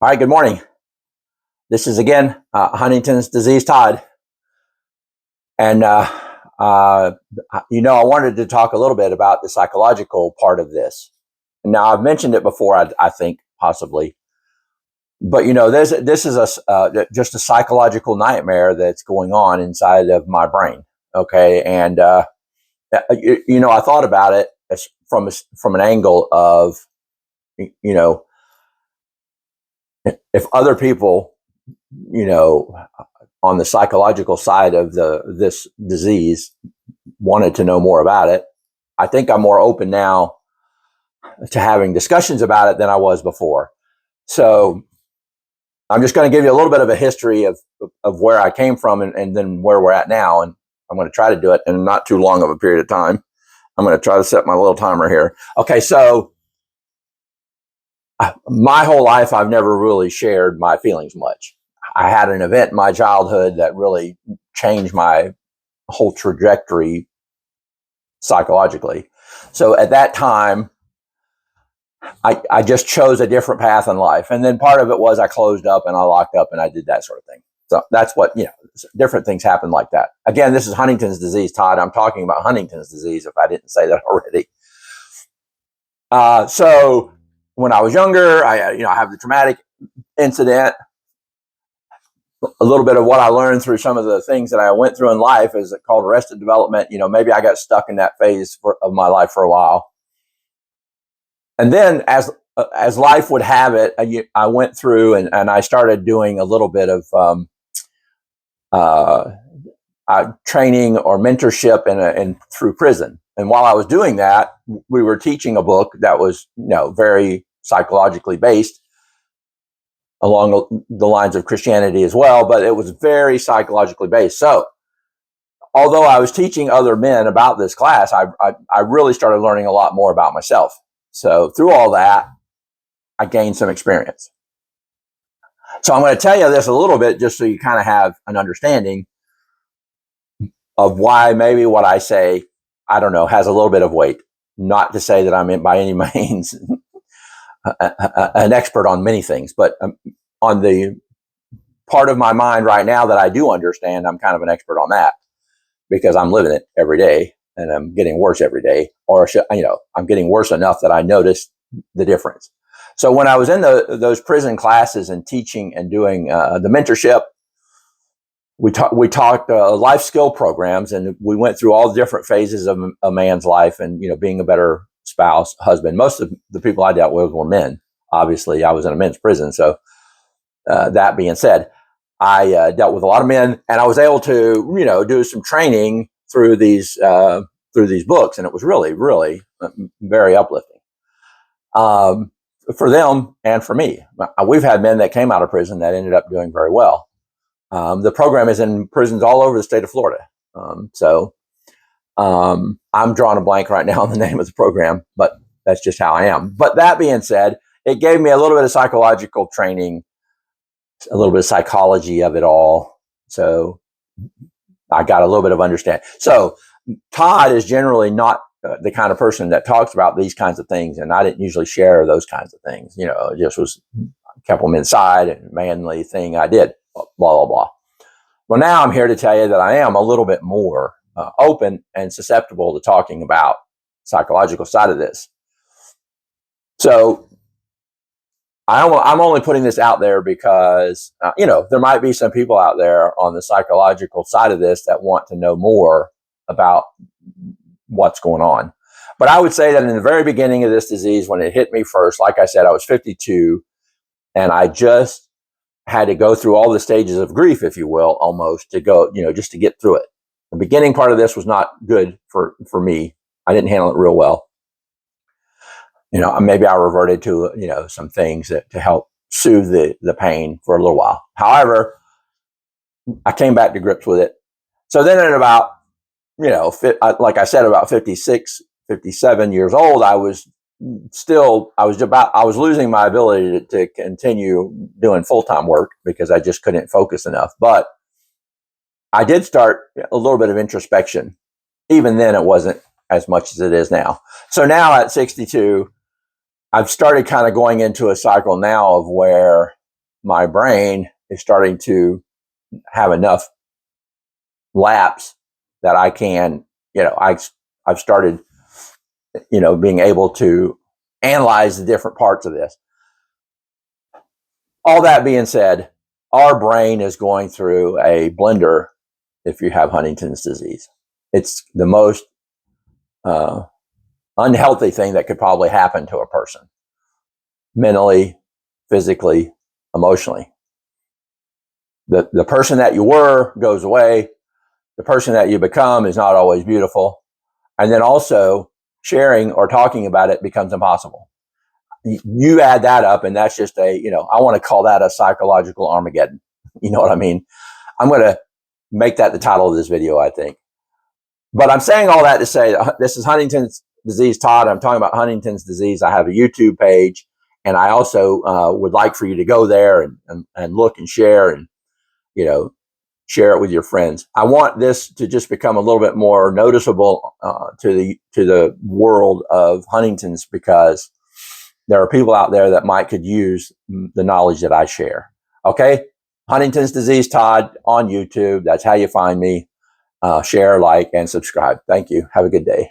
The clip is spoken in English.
All right, good morning. This is again Huntington's disease, Todd. And, I wanted to talk a little bit about the psychological part of this. Now, I've mentioned it before, I think, possibly. But, this is just a psychological nightmare that's going on inside of my brain. Okay. And, I thought about it from an angle of, you know, if other people, you know, on the psychological side of this disease wanted to know more about it, I think I'm more open now to having discussions about it than I was before. So I'm just going to give you a little bit of a history of where I came from and then where we're at now. And I'm going to try to do it in not too long of a period of time. I'm going to try to set my little timer here. Okay, so my whole life, I've never really shared my feelings much. I had an event in my childhood that really changed my whole trajectory psychologically. So at that time, I just chose a different path in life. And then part of it was I closed up and I locked up and I did that sort of thing. So that's what, different things happen like that. Again, this is Huntington's disease, Todd. I'm talking about Huntington's disease if I didn't say that already. So when I was younger, I have the traumatic incident. A little bit of what I learned through some of the things that I went through in life is called arrested development. Maybe I got stuck in that phase of my life for a while. And then as life would have it, I went through and I started doing a little bit of training or mentorship and through prison. And while I was doing that, we were teaching a book that was, very psychologically based along the lines of Christianity as well, but it was very psychologically based. So although I was teaching other men about this class, I really started learning a lot more about myself. So through all that, I gained some experience. So I'm going to tell you this a little bit just so you kind of have an understanding of why maybe what I say, I don't know, has a little bit of weight. Not to say that I'm by any means an expert on many things, but on the part of my mind right now that I do understand, I'm kind of an expert on that because I'm living it every day and I'm getting worse every day, or I'm getting worse enough that I notice the difference. So when I was in those prison classes and teaching and doing the mentorship, we talked life skill programs, and we went through all the different phases of a man's life and, being a better spouse, husband. Most of the people I dealt with were men. Obviously, I was in a men's prison. So that being said, I dealt with a lot of men, and I was able to, do some training through these books, and it was really, really very uplifting for them and for me. We've had men that came out of prison that ended up doing very well. The program is in prisons all over the state of Florida. I'm drawing a blank right now on the name of the program, but that's just how I am. But that being said, it gave me a little bit of psychological training, a little bit of psychology of it all. So I got a little bit of understanding. So Todd is generally not the kind of person that talks about these kinds of things. And I didn't usually share those kinds of things. It just was kept them inside and manly thing I did, blah, blah, blah. Well, now I'm here to tell you that I am a little bit more open and susceptible to talking about psychological side of this. So I'm only putting this out there because, there might be some people out there on the psychological side of this that want to know more about what's going on. But I would say that in the very beginning of this disease, when it hit me first, like I said, I was 52, and I just had to go through all the stages of grief, if you will, almost to go, just to get through it. The beginning part of this was not good for me. I didn't handle it real well. Maybe I reverted to, some things to help soothe the pain for a little while. However, I came back to grips with it. So then at about, like I said, about 56, 57 years old, I was losing my ability to continue doing full-time work because I just couldn't focus enough. But I did start a little bit of introspection. Even then, it wasn't as much as it is now. So now at 62, I've started kind of going into a cycle now of where my brain is starting to have enough laps that I can, I've started, being able to analyze the different parts of this. All that being said, our brain is going through a blender if you have Huntington's disease. It's the most unhealthy thing that could probably happen to a person, mentally, physically, emotionally. The person that you were goes away. The person that you become is not always beautiful. And then also sharing or talking about it becomes impossible. You add that up, and that's just I want to call that a psychological Armageddon. You know what I mean? I'm going to make that the title of this video, I think. But I'm saying all that to say this is Huntington's disease, Todd. I'm talking about Huntington's disease. I have a YouTube page, and I also would like for you to go there and look and share and, share it with your friends. I want this to just become a little bit more noticeable to the world of Huntington's, because there are people out there that could use the knowledge that I share. Okay. Huntington's disease, Todd, on YouTube. That's how you find me. Share, like, and subscribe. Thank you. Have a good day.